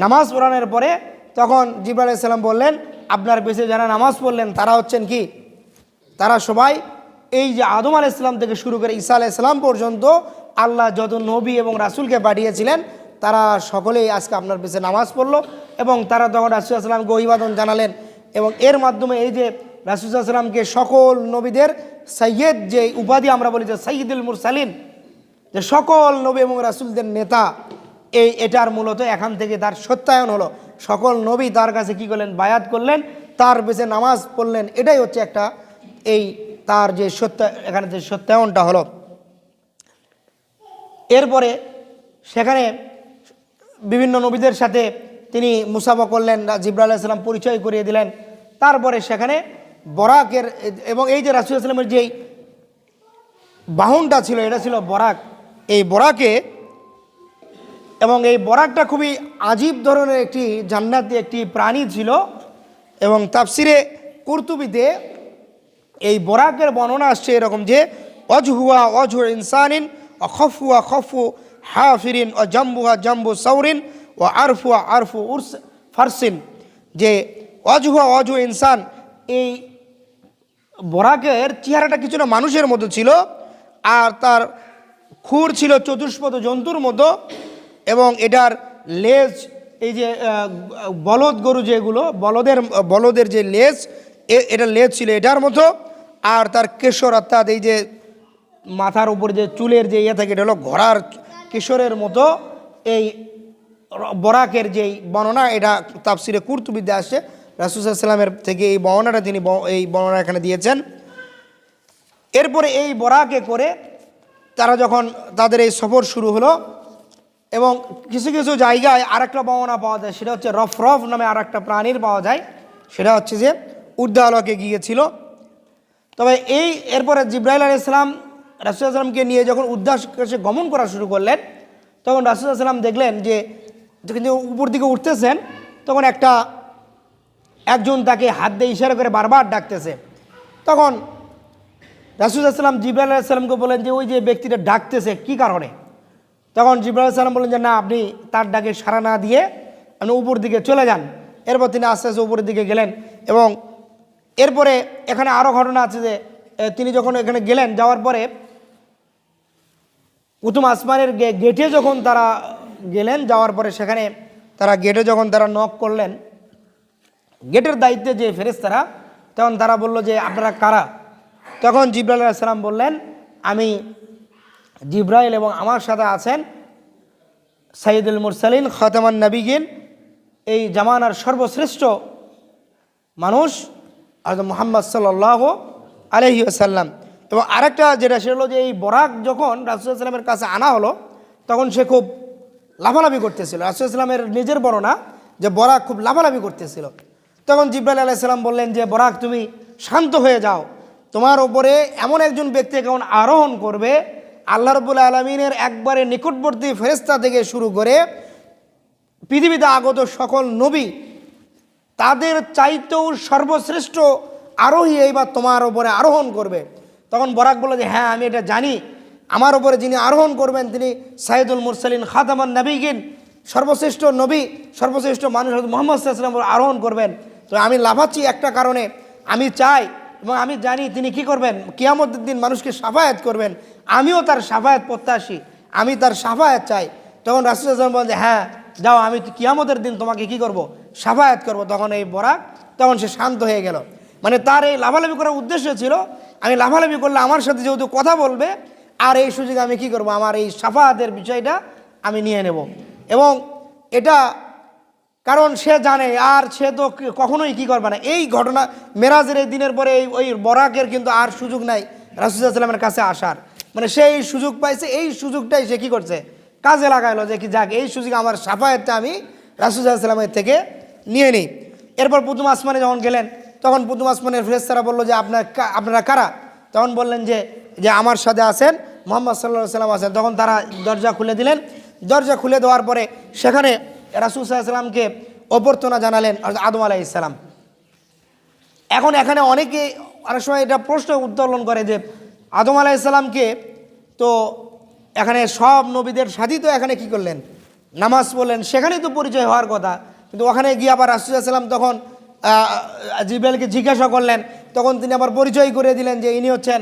নামাজ পড়ানোর পরে তখন জিবরাইল আলাইহিস সালাম বললেন আপনার পেছনে যারা নামাজ পড়লেন তারা হচ্ছেন কি, তারা সবাই এই যে আদম আলাইহিস সালাম থেকে শুরু করে ঈসা আলাইহিস সালাম পর্যন্ত আল্লাহ যত নবী এবং রাসূলকে পাঠিয়েছিলেন তারা সকলেই আজকে আপনার পেছনে নামাজ পড়লো। এবং তারা তখন রাসূলুল্লাহ সাল্লামকে অভিবাদন জানালেন এবং এর মাধ্যমে এই যে রাসূলুল্লাহ সাল্লামকে সকল নবীদের সৈয়দ যে উপাধি আমরা বলি যে সাইয়্যিদুল মুরসালিন, যে সকল নবী এবং রাসূলদের নেতা, এটার মূলত এখান থেকে তার সত্যায়ন হলো। সকল নবী তার কাছে কি করলেন, বায়াত করলেন, তার পেছনে নামাজ পড়লেন। এটাই হচ্ছে একটা এই তার যে এখানে যে সত্যায়নটা হলো। এরপরে সেখানে বিভিন্ন নবীদের সাথে তিনি মুসাফা করলেন, জিবরাইল আলাইহিস সালাম পরিচয় করিয়ে দিলেন। তারপরে সেখানে বরাকের এবং এই যে রাসূলুল্লাহ সাল্লাল্লাহু আলাইহি ওয়াসাল্লামের যেই বাহনটা ছিল এটা ছিল বরাক। এই বরাকে এবং এই বরাকটা খুবই আজীব ধরনের একটি জান্নাতি একটি প্রাণী ছিল এবং তাফসিরে কুরতুবিতে এই বরাকের বর্ণনা আসছে এরকম যে অজহুয়া অজহু ইনসানিন অখফুয়া খফু হাফিরিন ও জাম্বুহা জাম্বু সৌরিন ও আরফুয়া আরফু উর্স ফারসিন, যে অজহুয়া অজহু ইনসান, এই বরাকের চেহারাটা কিছুটা মানুষের মতো ছিল আর তার খুর ছিল চতুষ্পদ জন্তুর মতো এবং এটার লেজ এই যে বলদ গরু যেগুলো বলদের যে লেজ এটা লেজ ছিল এটার মতো। আর তার কেশর অর্থাৎ এই যে মাথার উপর যে চুলের যে ইয়ে থাকে এটা হলো ঘোড়ার কেশরের মতো। এই বরাকের যেই বর্ণনা এটা তাফসিরে কুরতুবিতে আসছে, রাসূলুল্লাহ সাল্লাল্লাহু আলাইহি ওয়াসাল্লামের থেকে এই বর্ণনাটা তিনি এই বর্ণনা এখানে দিয়েছেন। এরপরে এই বরাকে করে তারা যখন তাদের এই সফর শুরু হলো এবং কিছু কিছু জায়গায় আরেকটা বর্ণনা পাওয়া যায়, সেটা হচ্ছে রফরফ নামে আরেকটা প্রাণীর পাওয়া যায়, সেটা হচ্ছে যে ঊর্ধ্বালোকে গিয়েছিল। তবে এরপরে জিবরাইল আলাইহিস সালাম রাসূলুল্লাহ সাল্লামকে নিয়ে যখন উদ্দেশ্যে গমন করা শুরু করলেন তখন রাসূলুল্লাহ সাল্লাম দেখলেন যে যখন উপর দিকে উঠতেছেন তখন একজন তাকে হাত দিয়ে ইশারা করে বারবার ডাকতেছে। তখন রাসূলুল্লাহ সাল্লাম জিবরাইল আলাইহিস সালামকে বলেন যে ওই যে ব্যক্তিটা ডাকতেছে কি কারণে? তখন জিবরাইল আলাইহিস সালাম বললেন যে না, আপনি তার ডাকে সাড়া না দিয়ে আপনি উপর দিকে চলে যান। এরপর তিনি আস্তে আস্তে উপরের দিকে গেলেন এবং এরপরে এখানে আরও ঘটনা আছে যে তিনি যখন এখানে গেলেন, যাওয়ার পরে প্রথম আসমানের গেটে যখন তারা গেলেন, যাওয়ার পরে সেখানে তারা গেটে যখন তারা নক করলেন, গেটের দায়িত্বে যে ফেরেশতারা, তখন তারা বলল যে আপনারা কারা? তখন জিবরাইল আলাইহিস সালাম বললেন আমি জিবরাইল এবং আমার সাথে আছেন সাইয়্যিদুল মুরসালিন খাতামান নবিয়্যিন, এই জামানার সর্বশ্রেষ্ঠ মানুষ হযরত মুহাম্মদ সাল্লাল্লাহু আলাইহি ওয়াসাল্লাম। এবং আরেকটা যেটা সেটা হলো যে এই বরাক যখন রাসূলুল্লাহ সাল্লাল্লাহু আলাইহি ওয়াসাল্লামের কাছে আনা হলো তখন সে খুব লাফালাফি করতেছিল। রাসূলুল্লাহ সাল্লাল্লাহু আলাইহি ওয়াসাল্লামের নিজের বর্ণনা যে বরাক খুব লাফালাফি করতেছিল। তখন জিবরাইল আলাইহিস সালাম বললেন যে বরাক তুমি শান্ত হয়ে যাও, তোমার ওপরে এমন একজন ব্যক্তি এখন আরোহণ করবে আল্লাহ রাব্বুল আলামিনের একবারে নিকটবর্তী ফেরেশতা থেকে শুরু করে পৃথিবীতে আগত সকল নবী তাদের চাইতেও সর্বশ্রেষ্ঠ আরোহী এইবার তোমার ওপরে আরোহণ করবে। তখন বরাক বলল যে হ্যাঁ আমি এটা জানি, আমার ওপরে যিনি আরোহণ করবেন তিনি সাইয়্যিদুল মুরসালিন খাতামান নবিয়্যিন, সর্বশ্রেষ্ঠ নবী সর্বশ্রেষ্ঠ মানুষ হযরত মুহাম্মদ সাল্লাল্লাহু আলাইহি ওয়াসাল্লাম আরোহণ করবেন। তো আমি লাফাচ্ছি একটা কারণে, আমি চাই এবং আমি জানি তিনি কি করবেন, কিয়ামতের দিন মানুষকে শাফায়াত করবেন, আমিও তার শাফায়াত প্রত্যাশী, আমি তার শাফায়াত চাই। তখন রাসূলুল্লাহ সাল্লাল্লাহু আলাইহি ওয়াসাল্লাম বলেন যে হ্যাঁ যাও, আমি কিয়ামতের দিন তোমাকে কি করব, শাফায়াত করব। তখন এই বরাক তখন সে শান্ত হয়ে গেল। মানে তার এই লাফালাফি করার উদ্দেশ্য ছিল আমি লাফালাফি করলে আমার সাথে যেহেতু কথা বলবে আর এই সুযোগে আমি কি করব, আমার এই শাফায়াতের বিষয়টা আমি নিয়ে নেব। এবং এটা কারণ সে জানে আর সে তো কখনোই কি করবে না। এই ঘটনা মেরাজের এই দিনের পরে ওই বরাকের কিন্তু আর সুযোগ নাই রাসূলুল্লাহ সাল্লাল্লাহু আলাইহি ওয়াসাল্লামের কাছে আসার। মানে সে এই সুযোগ পাইছে, এই সুযোগটাই সে কি করছে, কাজে লাগাইলো যে কি যাক এই সুযোগে আমার শাফায়াতটা আমি রাসূলুল্লাহ সাল্লাল্লাহু আলাইহি ওয়াসাল্লামের থেকে নিয়ে নিই। এরপর প্রথম আসমানে যখন গেলেন তখন প্রথম আসমানের ফেরেশতারা বলল যে আপনারা কারা? তখন বললেন যে আমার সাথে আছেন মুহাম্মদ সাল্লাল্লাহু আলাইহি ওয়াসাল্লাম আছেন। তখন তারা দরজা খুলে দিলেন। দরজা খুলে দেওয়ার পরে সেখানে রাসূল সাল্লাল্লাহু আলাইহি ওয়াসাল্লামকে অভ্যর্থনা জানালেন আদম আলাইহিস সালাম। এখন এখানে অনেক সময় এটা প্রশ্ন উত্তোলন করে যে আদম আলাইহিসসালামকে তো এখানে সব নবীদের সাথী তো এখানে কি করলেন, নামাজ পড়লেন, সেখানেই তো পরিচয় হওয়ার কথা, কিন্তু ওখানে গিয়ে আবার রাসূল সাল্লাল্লাহু আলাইহি ওয়াসাল্লাম তখন জিবরাইলকে জিজ্ঞাসা করলেন, তখন তিনি আবার পরিচয় করে দিলেন যে ইনি হচ্ছেন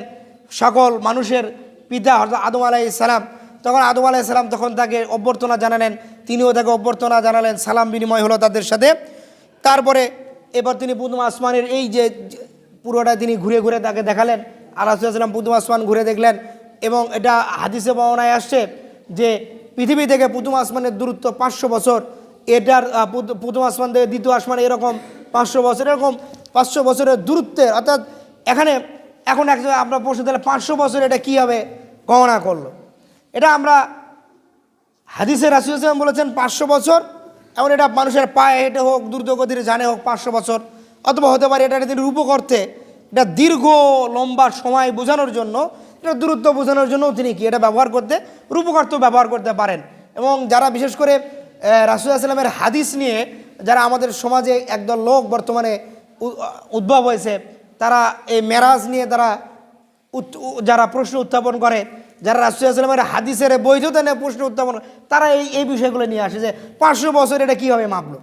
সকল মানুষের পিতা অর্থাৎ আদম আলাইহিসসালাম। তখন আদম আলাইহিসসালাম তখন তাকে অভ্যর্থনা জানালেন, তিনিও তাকে অভ্যর্থনা জানালেন, সালাম বিনিময় হলো তাদের সাথে। তারপরে এবার তিনি প্রথম আসমানের এই যে পুরোটা তিনি ঘুরে ঘুরে তাকে দেখালেন, আর রাসূল সাল্লাল্লাহু আলাইহি ওয়াসাল্লাম প্রথম আসমান ঘুরে দেখলেন। এবং এটা হাদিসে বর্ণনায় আসছে যে পৃথিবী থেকে প্রথম আসমানের দূরত্ব 500 বছর, এটার প্রথম আসমান থেকে দ্বিতীয় আসমান এরকম 500 বছর, এরকম 500 বছরের দূরত্বের, অর্থাৎ এখানে এখন এক জায়গায় আমরা প্রশ্ন তাহলে 500 বছর এটা কীভাবে গণনা করলো। এটা আমরা হাদিসে রাসূল সাল্লাল্লাহু আলাইহি ওয়াসাল্লাম বলেছেন 500 বছর, এমন এটা মানুষের পায়ে হেঁটে হোক, দ্রুতগতির জানে হোক 500 বছর, অথবা হতে পারে এটা তিনি রূপক অর্থে এটা দীর্ঘ লম্বা সময় বোঝানোর জন্য, এটা দূরত্ব বোঝানোর জন্য তিনি কি এটা ব্যবহার করতে, রূপক অর্থ ব্যবহার করতে পারেন। এবং যারা বিশেষ করে রাসূল সাল্লাল্লাহু আলাইহি ওয়াসাল্লামের হাদিস নিয়ে যারা আমাদের সমাজে একদল লোক বর্তমানে উদ্ভব হয়েছে, তারা এই মেরাজ নিয়ে তারা যারা প্রশ্ন উত্থাপন করে, যারা রাসূল সাল্লাল্লাহু আলাইহি ওয়াসাল্লামের হাদিসের বৈধতা নিয়ে প্রশ্ন উত্থাপন করে, তারা এই বিষয়গুলো নিয়ে আসে যে 500 বছর এটা কীভাবে মাপলো।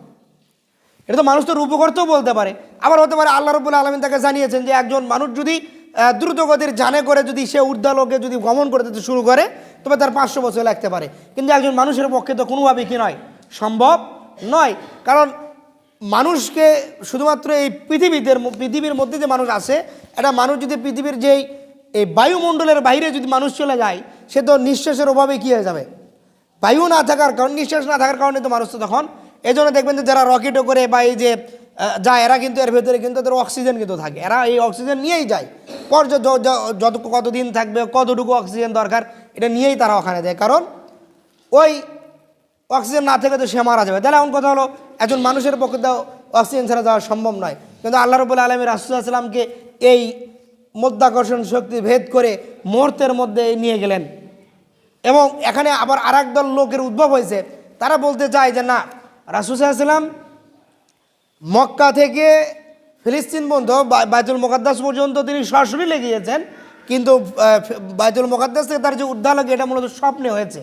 এটা তো মানুষ তো রূপক অর্থও বলতে পারে, আবার হতে পারে আল্লাহ রাব্বুল আলামিন তাকে জানিয়েছেন যে একজন মানুষ যদি দ্রুতগতির জানে করে যদি সে ঊর্ধ্বলোকে যদি গমন করতে শুরু করে তবে তার 500 বছর লাগতে পারে, কিন্তু একজন মানুষের পক্ষে তো কোনোভাবেই কি নয়, সম্ভব নয়। কারণ মানুষকে শুধুমাত্র এই পৃথিবীর মধ্যে যে মানুষ আছে, এটা মানুষ যদি পৃথিবীর যেই এই বায়ুমণ্ডলের বাইরে যদি মানুষ চলে যায়, সে তো নিঃশ্বাসের অভাবে কী হয়ে যাবে, বায়ু না থাকার কারণে, নিঃশ্বাস না থাকার কারণে তো মানুষ তো তখন, এই জন্য দেখবেন যে যারা রকেটও করে বা এই যে যায়, এরা কিন্তু এর ভেতরে কিন্তু তাদের অক্সিজেন কিন্তু থাকে, এরা এই অক্সিজেন নিয়েই যায়, পর যত কতদিন থাকবে, কতটুকু অক্সিজেন দরকার, এটা নিয়েই তারা ওখানে যায়, কারণ ওই অক্সিজেন না থেকে তো সে মারা যাবে। তাহলে এমন কথা হলো একজন মানুষের পক্ষে তো অক্সিজেন ছাড়া যাওয়া সম্ভব নয়, কিন্তু আল্লাহ রাব্বুল আলামিন রাসূল সাল্লাল্লাহু আলাইহি ওয়াসাল্লামকে এই মধ্যাকর্ষণ শক্তি ভেদ করে মুহূর্তের মধ্যে নিয়ে গেলেন। এবং এখানে আবার আরেক দল লোকের উদ্ভব হয়েছে, তারা বলতে চায় যে না, রাসূল সাল্লাল্লাহু আলাইহি ওয়াসাল্লাম মক্কা থেকে ফিলিস্তিন পর্যন্ত বাইতুল মুকাদ্দাস পর্যন্ত তিনি সরাসরি লেগিয়েছেন, কিন্তু বাইতুল মুকাদ্দাস থেকে তার যে উদ্ধারক এটা মূলত স্বপ্নে হয়েছে।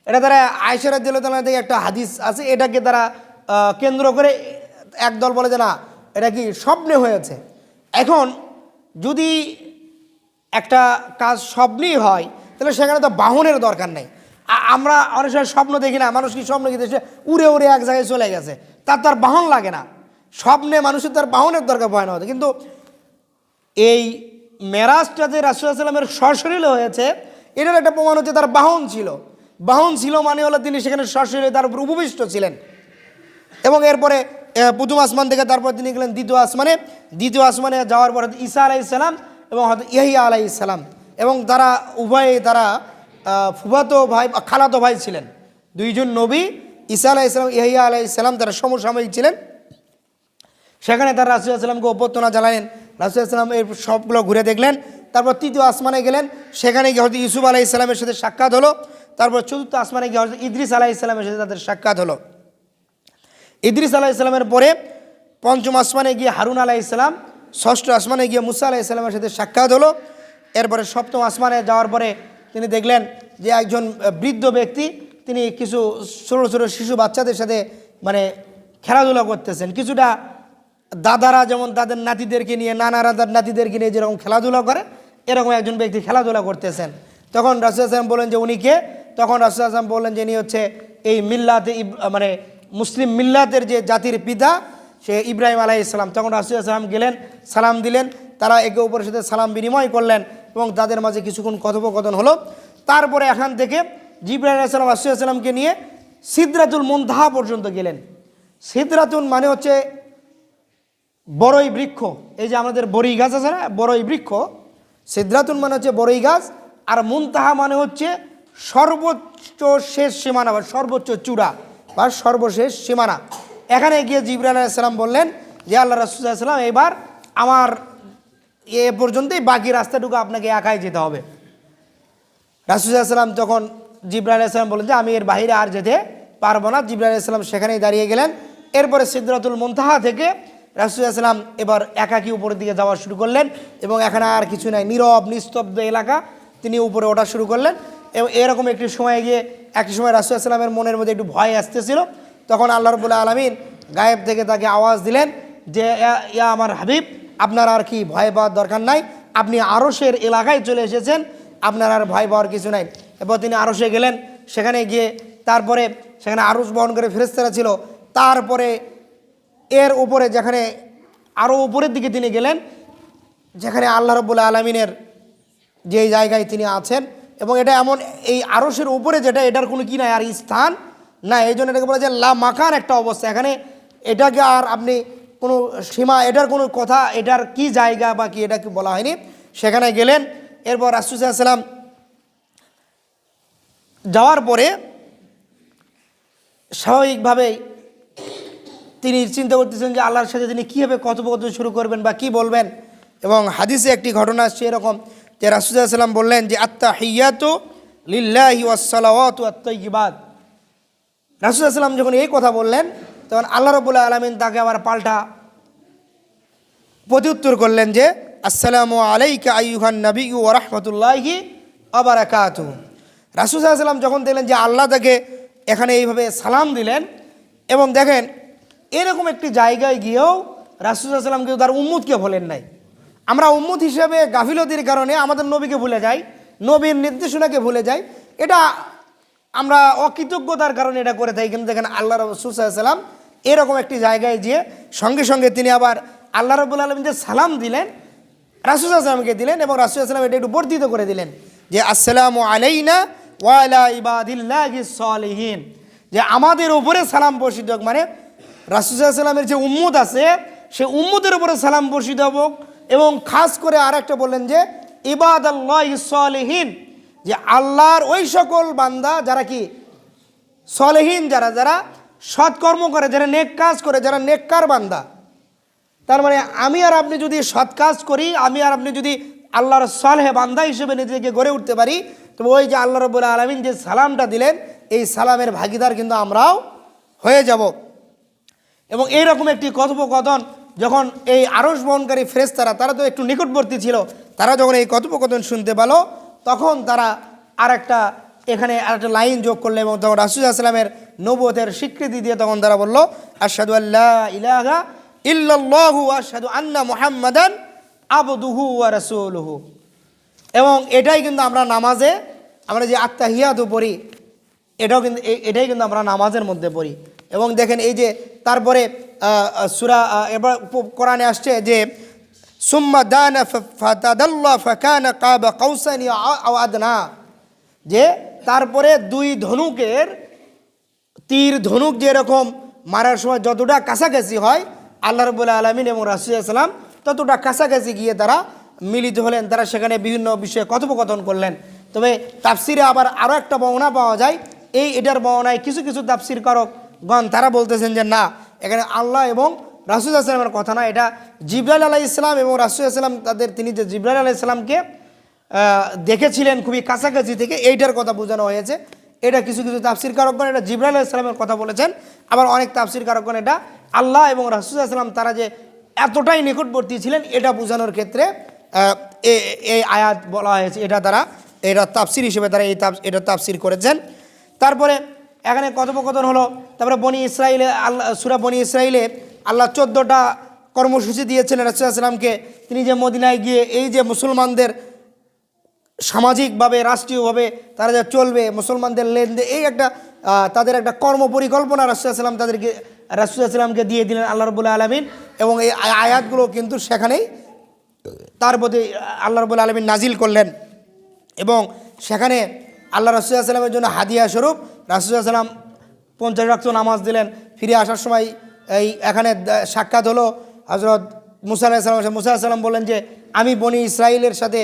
এটা তারা আয়েশা রাদিয়াল্লাহু তাআলা থেকে একটা হাদিস আছে, এটাকে তারা কেন্দ্র করে একদল বলে যে না, এটা কি স্বপ্নে হয়েছে। এখন যদি একটা কাজ স্বপ্নেই হয় তাহলে সেখানে তো বাহনের দরকার নেই। আমরা অনেক সময় স্বপ্ন দেখি না, মানুষ কি স্বপ্ন দেখতে উড়ে উড়ে এক জায়গায় চলে গেছে, তার বাহন লাগে না, স্বপ্নে মানুষের তার বাহনের দরকার পড়ে না। কিন্তু এই মেরাজটা যে রাসূল সাল্লাল্লাহু আলাইহি ওয়াসাল্লামের সশরীরে হয়েছে, এটার একটা প্রমাণ হচ্ছে তার বাহন ছিল। বাহন ছিল মানে হলো তিনি সেখানে সশরীরে তার উপর উপবিষ্ট ছিলেন। এবং এরপরে প্রথম আসমান থেকে তারপর তিনি গেলেন দ্বিতীয় আসমানে যাওয়ার পর ঈসা আলাইহিস সালাম এবং হযরত ইয়াহইয়া আলাইহিস সালাম, এবং তারা উভয়ে তারা ফুফাতো ভাই খালাতো ভাই ছিলেন, দুইজন নবী ঈসা আলাইহিস সালাম, ইয়াহইয়া আলাইহিস সালাম, তারা সমসাময়িক ছিলেন। সেখানে তারা রাসূল সাল্লাল্লাহু আলাইহি ওয়াসাল্লামকে অভ্যর্থনা জানালেন, রাসূল সাল্লাল্লাহু আলাইহি ওয়াসাল্লাম এই সবগুলো ঘুরে দেখলেন। তারপর তৃতীয় আসমানে গেলেন, সেখানে গিয়ে হযরত ইউসুফ আলাইহিস সালামের সাথে সাক্ষাৎ হলো। তারপর চতুর্থ আসমানে গিয়ে হযরত ইদ্রিস আলাইহিস সালামের সাথে তাদের সাক্ষাৎ হলো। ইদ্রিস আলাইহিস সালামের পরে পঞ্চম আসমানে গিয়ে হারুন আলাইহিস সালাম, ষষ্ঠ আসমানে গিয়ে মুসা আলাইহিস সালামের সাথে সাক্ষাৎ হলো। এরপরে সপ্তম আসমানে যাওয়ার পরে তিনি দেখলেন যে একজন বৃদ্ধ ব্যক্তি, তিনি কিছু ছোটো ছোটো শিশু বাচ্চাদের সাথে মানে খেলাধুলা করতেছেন। কিছুটা দাদারা যেমন তাদের নাতিদেরকে নিয়ে, নানারা তার নাতিদেরকে নিয়ে যেরকম খেলাধুলা করে, এরকম একজন ব্যক্তি খেলাধুলা করতেছেন। তখন রাসূল সাল্লাল্লাহু আলাইহি ওয়াসাল্লাম বললেন যে উনি কে? তখন রাসূল সাল্লাল্লাহু আলাইহি ওয়াসাল্লাম বললেন যে ইনি হচ্ছে এই মিল্লাতে মানে মুসলিম মিল্লাতের যে জাতির পিতা, সে ইব্রাহিম আলাইহিস সালাম। তখন রাসূল সাল্লাল্লাহু আলাইহি ওয়াসাল্লাম গেলেন, সালাম দিলেন, তারা একে অপরের সাথে সালাম বিনিময় করলেন এবং তাদের মাঝে কিছুক্ষণ কথোপকথন হলো। তারপরে এখান থেকে জিবরাইল আলাইহিস সালাম রাসূল সাল্লাল্লাহু আলাইহি ওয়াসাল্লামকে নিয়ে সিদরাতুল মুনতাহা পর্যন্ত গেলেন। সিদরাতুন মানে হচ্ছে বড়ই বৃক্ষ, এই যে আমাদের বড়ই গাছ আছে না, বড়ই বৃক্ষ, সিদরাতুন মানে হচ্ছে বড়ই গাছ, আর মুনতাহা মানে হচ্ছে সর্বোচ্চ শেষ সীমানা বা সর্বোচ্চ চূড়া বা সর্বশেষ সীমানা। এখানে গিয়ে জিবরাইল আলাইহিস সালাম বললেন যে আল্লাহ রাসূল সাল্লাল্লাহু আলাইহি ওয়াসাল্লাম এবার আমার এ পর্যন্তই, বাকি রাস্তাটুকু আপনাকে একাই যেতে হবে। রাসূল সাল্লাল্লাহু আলাইহি ওয়াসাল্লাম তখন জিবরাইল আলাইহিস সালাম বললেন যে আমি এর বাইরে আর যেতে পারবো না। জিবরাইল আলাইহিস সালাম সেখানেই দাঁড়িয়ে গেলেন। এরপরে সিদরাতুল মুনতাহা থেকে রাসূলুল্লাহ সাল্লাম এবার একাকী উপরের দিকে যাওয়া শুরু করলেন এবং এখানে আর কিছু নাই, নীরব নিস্তব্ধ এলাকা, তিনি উপরে ওঠা শুরু করলেন। এবং এরকম একটি সময় গিয়ে একটি সময় রাসূলুল্লাহ সাল্লামের মনের মধ্যে একটু ভয় আসতেছিল, তখন আল্লাহ রাব্বুল আলামিন গায়েব থেকে তাকে আওয়াজ দিলেন যে ইয়া আমার হাবিব, আপনার আর কি ভয় পাওয়ার দরকার নাই, আপনি আরশের এলাকায় চলে এসেছেন, আপনার আর ভয় পাওয়ার কিছু নাই। এরপর তিনি আরশে গেলেন, সেখানে গিয়ে তারপরে সেখানে আরশ বহন করে ফেরেশতারা ছিল, তারপরে এর উপরে যেখানে আরও উপরের দিকে তিনি গেলেন, যেখানে আল্লাহ রাব্বুল আলামিনের যেই জায়গায় তিনি আছেন। এবং এটা এমন, এই আরশের উপরে যেটা, এটার কোনো কি নাই আর স্থান না, এই জন্য এটাকে বলা যায় লা মাকান একটা অবস্থা। এখানে এটাকে আর আপনি কোনো সীমা, এটার কোনো কথা, এটার কি জায়গা বা কি এটা কি বলা হয়নি। সেখানে গেলেন, এরপর রাসূলুল্লাহ সাল্লাল্লাহু আলাইহি ওয়াসাল্লাম যাওয়ার পরে স্বাভাবিকভাবেই তিনি চিন্তা করতেছেন যে আল্লাহর সাথে তিনি কীভাবে কথোপকথন শুরু করবেন বা কি বলবেন। এবং হাদিসে একটি ঘটনা আসছে এরকম যে রাসূলুল্লাহ সাল্লাল্লাহু আলাইহি ওয়াসাল্লাম বললেন যে আত্তাহিয়াতু লিল্লাহি ওয়াস সালাওয়াতু আত-তাইয়্যিবাত। রাসূলুল্লাহ সাল্লাল্লাহু আলাইহি ওয়াসাল্লাম যখন এই কথা বললেন, তখন আল্লাহ রাব্বুল আলামিন তাকে আবার পাল্টা প্রত্যুত্তর করলেন যে আসসালামু আলাইকা আইয়ুহান নাবিয়্যু ওয়া রাহমাতুল্লাহি ওয়া বারাকাতুহু। রাসূলুল্লাহ সাল্লাল্লাহু আলাইহি ওয়াসাল্লাম যখন দেখলেন যে আল্লাহ তাকে এখানে এইভাবে সালাম দিলেন, এবং দেখেন এরকম একটি জায়গায় গিয়েও রাসূলুল্লাহ সাল্লাল্লাহু আলাইহি ওয়াসাল্লাম কিন্তু তার উম্মতকে ভোলেন নাই। আমরা উম্মত হিসেবে গাফিলতির কারণে আমাদের নবীকে ভুলে যাই, নবীর নির্দেশনাকে ভুলে যাই, এটা আমরা অকৃতজ্ঞতার কারণে এটা করে থাকি। কিন্তু দেখেন আল্লাহ রাসূল সাল্লাল্লাহু আলাইহি ওয়াসাল্লাম এরকম একটি জায়গায় গিয়ে সঙ্গে সঙ্গে তিনি আবার আল্লাহ রাব্বুল আলামিন যে সালাম দিলেন রাসূল সাল্লাল্লাহু আলাইহি ওয়াসাল্লামকে দিলেন, এবং রাসূল সাল্লাল্লাহু আলাইহি ওয়াসাল্লাম এটা একটু বর্ধিত করে দিলেন যে আসসালামু আলাইনা ওয়া আলা ইবাদিল্লাহিস সালিহিন, যে আমাদের উপরে সালাম বর্ষিত হোক, মানে রাসূল সাল্লাল্লাহু আলাইহি ওয়াসাল্লামের যে উম্মত আছে সে উম্মতের উপরে সালাম বর্ষিত হোক। এবং খাস করে আরেকটা বললেন যে ইবাদাল্লাহিস সালিহিন, যে আল্লাহর ওই সকল বান্দা যারা কি সালেহীন, যারা যারা সৎকর্ম করে, যারা নেক কাজ করে, যারা নেককার বান্দা। তার মানে আমি আর আপনি যদি সৎ কাজ করি, আমি আর আপনি যদি আল্লাহর সালেহ বান্দা হিসেবে নিজেকে গড়ে উঠতে পারি, তো ওই যে আল্লাহ রাব্বুল আলামিন যে সালামটা দিলেন, এই সালামের ভাগিদার কিন্তু আমরাও হয়ে যাব। এবং এইরকম একটি কথোপকথন যখন এই আরশ বহনকারী ফেরেশতারা, তারা তো একটু নিকটবর্তী ছিল, তারা যখন এই কথোপকথন শুনতে পেল, তখন তারা এখানে আরেকটা লাইন যোগ করলো, এবং তখন রাসূলুল্লাহ সাল্লাল্লাহু আলাইহি ওয়াসাল্লামের নবুয়তের স্বীকৃতি দিয়ে তখন তারা বলল আশহাদু আল্লা ইলাহা ইল্লাল্লাহু ওয়া আশহাদু আন্না মুহাম্মাদান আবদুহু ওয়া রাসূলুহু। এবং এটাই কিন্তু আমরা নামাজে, আমরা যে আত্তাহিয়াতু পড়ি, এটাই কিন্তু আমরা নামাজের মধ্যে পড়ি। এবং দেখেন এই যে তারপরে সূরা এবার কোরআনে আসছে যে সুম্মা দানা ফাতাদাল্লা ফাকানা কাবা কাউসাইনি আও আদনা, যে তারপরে দুই ধনুকের তীর ধনুক যেরকম মারার সময় যতটা কাছাকাছি হয়, আল্লাহ রাব্বুল আলামিন এবং রাসূলুল্লাহ সাল্লাল্লাহু আলাইহি ওয়াসাল্লাম ততটা কাছাকাছি গিয়ে তারা মিলিত হলেন, তারা সেখানে বিভিন্ন বিষয়ে কথোপকথন করলেন। তবে তাফসিরে আবার আরও একটা বর্ণনা পাওয়া যায়, এটার বর্ণনায় কিছু কিছু তাফসিরকারকগণ তারা বলতেছেন যে না, এখানে আল্লাহ এবং রাসূলুল্লাহ সাল্লাল্লাহু আলাইহি ওয়াসাল্লামের কথা না, এটা জিবরাইল আলাইহিস সালাম এবং রাসূলুল্লাহ সাল্লাল্লাহু আলাইহি ওয়াসাল্লাম তিনি যে জিবরাইল আলাইহিস সালামকে দেখেছিলেন খুবই কাছাকাছি থেকে, এইটার কথা বোঝানো হয়েছে। এটা কিছু কিছু তাফসিরকারকগণ এটা জিবরাইল আলাইহিস সালামের কথা বলেছেন, আবার অনেক তাফসিরকারকগণ এটা আল্লাহ এবং রাসূলুল্লাহ সাল্লাল্লাহু আলাইহি ওয়াসাল্লাম তারা যে এতটাই নিকটবর্তী ছিলেন এটা বোঝানোর ক্ষেত্রে এই আয়াত বলা হয়েছে, এটা তাফসির হিসেবে তারা এটা তাফসির করেছেন। তারপরে এখানে কথোপকথন হলো। তারপরে বনি ইসরাইলে সূরা বনি ইসরাইলে আল্লাহ 14টা কর্মসূচি দিয়েছেন রাসূলুল্লাহ সাল্লাল্লাহু আলাইহি ওয়াসাল্লামকে, তিনি যে মদিনায় গিয়ে এই যে মুসলমানদের সামাজিকভাবে রাষ্ট্রীয়ভাবে তারা যা চলবে, মুসলমানদের লেনদেন, এই একটা তাদের একটা কর্ম পরিকল্পনা রাসূলুল্লাহ সাল্লাল্লাহু আলাইহি ওয়াসাল্লাম রাসূলুল্লাহ সাল্লাল্লাহু আলাইহি ওয়াসাল্লামকে দিয়ে দিলেন আল্লাহ রাব্বুল আলামিন। এবং এই আয়াতগুলো কিন্তু সেখানেই তার প্রতি আল্লাহ রাব্বুল আলামিন নাজিল করলেন। এবং সেখানে আল্লাহ রাসূলুল্লাহ সাল্লাল্লাহু আলাইহি ওয়াসাল্লামের জন্য হাদিয়া স্বরূপ রাসূলুল্লাহ সাল্লাল্লাহু আলাইহি ওয়াসাল্লাম 50 ওয়াক্ত নামাজ দিলেন। ফিরে আসার সময় এখানে সাক্ষাৎ হলো হযরত মুসা আলাইহিস সালাম। মুসা আলাইহিস সালাম বললেন যে আমি বনি ইসরাইলের সাথে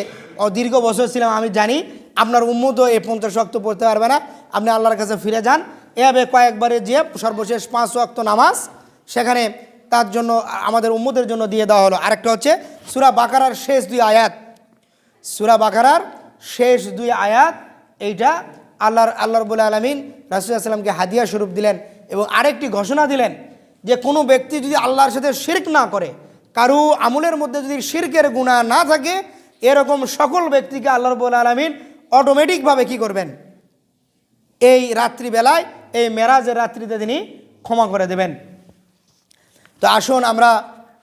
দীর্ঘ বছর ছিলাম, আমি জানি আপনার উম্মতও এই 50 ওয়াক্ত পড়তে পারবে না, আপনি আল্লাহর কাছে ফিরে যান। এভাবে কয়েকবারে যে সর্বশেষ 5 ওয়াক্ত নামাজ সেখানে তার জন্য আমাদের উম্মতের জন্য দিয়ে দেওয়া হলো। আরেকটা হচ্ছে সূরা বাকারার শেষ 2 আয়াত, সূরা বাকারার শেষ 2 আয়াত, এইটা আল্লাহ রাব্বুল আলামিন রাসূলুল্লাহ সাল্লাল্লাহু আলাইহি ওয়াসাল্লামকে হাদিয়া স্বরূপ দিলেন। এবং আরেকটি ঘোষণা দিলেন যে কোনো ব্যক্তি যদি আল্লাহর সাথে শিরক না করে, কারো আমলের মধ্যে যদি শিরকের গুনাহ না থাকে, এরকম সকল ব্যক্তিকে আল্লাহ রাব্বুল আলামিন অটোমেটিকভাবে কি করবেন, এই রাত্রিবেলায়, এই মেরাজের রাত্রিতে তিনি ক্ষমা করে দেবেন। তো আসুন আমরা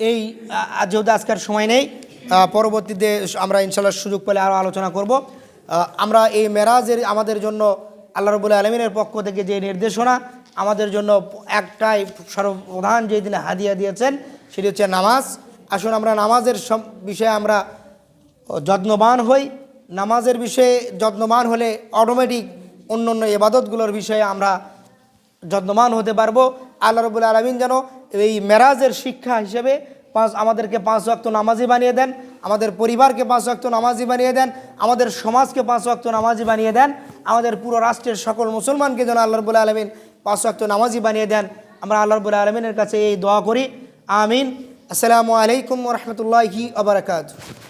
এই যেহেতু আজকের সময় নেই, পরবর্তীতে আমরা ইনশাআল্লাহ সুযোগ পেলে আরও আলোচনা করব। আমরা এই মেরাজের আমাদের জন্য আল্লাহ রাব্বুল আলামিনের পক্ষ থেকে যে নির্দেশনা, আমাদের জন্য একটাই সর্বপ্রধান যে দিনে হাদিয়া দিয়েছেন, সেটি হচ্ছে নামাজ। আসুন আমরা নামাজের বিষয়ে আমরা যত্নবান হই। নামাজের বিষয়ে যত্নবান হলে অটোমেটিক অন্য অন্য ইবাদতগুলোর বিষয়ে আমরা যত্নবান হতে পারবো। আল্লাহ রাব্বুল আলামিন যেন এই মেরাজের শিক্ষা হিসেবে আমাদেরকে 5 ওয়াক্ত নামাজি বানিয়ে দেন, আমাদের পরিবারকে 5 ওয়াক্ত নামাজি বানিয়ে দেন, আমাদের সমাজকে 5 ওয়াক্ত নামাজি বানিয়ে দেন, আমাদের পুরো রাষ্ট্রের সকল মুসলমানকে যেন আল্লাহ রাব্বুল আলামিন 5 ওয়াক্ত নামাজি বানিয়ে দেন। আমরা আল্লাহ রাব্বুল আলামিনের কাছে এই দোয়া করি, আমিন। আসসালামু আলাইকুম ওয়া রাহমাতুল্লাহি ওয়া বারাকাতুহু।